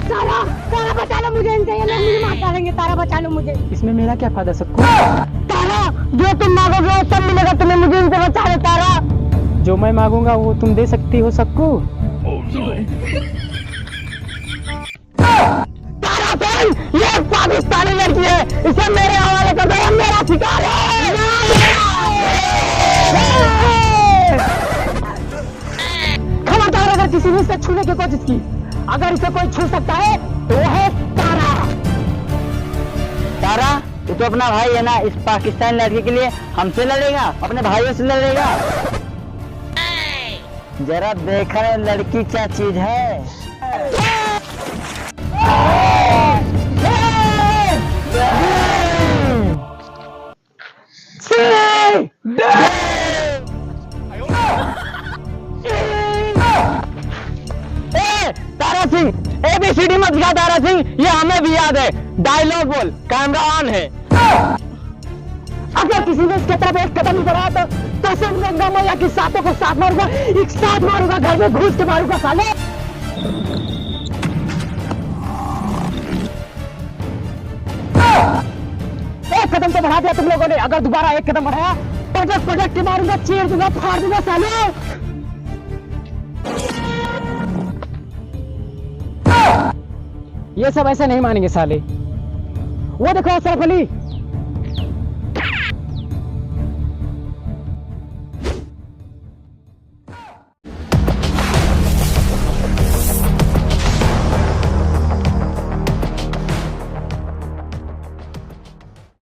तारा, तारा बचा लो मुझे, इनसे ये लोग मुझे मार डालेंगे। तारा बचा लो मुझे। इसमें मेरा क्या फायदा सबको? तारा, जो तुम मांगोगे वो सब मिलेगा तुम्हें, मुझे इनसे बचा लो तारा। जो मैं मांगूंगा वो तुम दे सकती हो सबको? तारा बहन, ये एक पाकिस्तानी लड़की है, इसे मेरे हवाले कर दो, ये मेरा शिकार है। खबरदार अगर किसी ने इसे छूने की कोशिश की, अगर इसे कोई छू सकता है तो वो है तारा। तारा, तू तो अपना भाई है ना, इस पाकिस्तानी लड़की के लिए हमसे लड़ेगा, अपने भाइयों से लड़ेगा? जरा देखा लड़की क्या चीज है। तारा सिंह, ABCD मत गा तारा सिंह, ये हमें भी याद है। डायलॉग बोल, कैमरा ऑन है। अगर किसी ने इसके तरफ एक कदम बढ़ाया तो सिर्फ गंगा मैया की सातों को साथ मारूंगा, एक साथ मारूंगा, घर में घुस के मारूंगा साले। एक कदम तो बढ़ा दिया तुम लोगों ने, अगर दोबारा एक कदम बढ़ाया पटक पटक के मारूंगा, चीर दूंगा, फाड़ दूंगा साले। ये सब ऐसे नहीं मानेंगे साले। वो देखो अशरफ अली,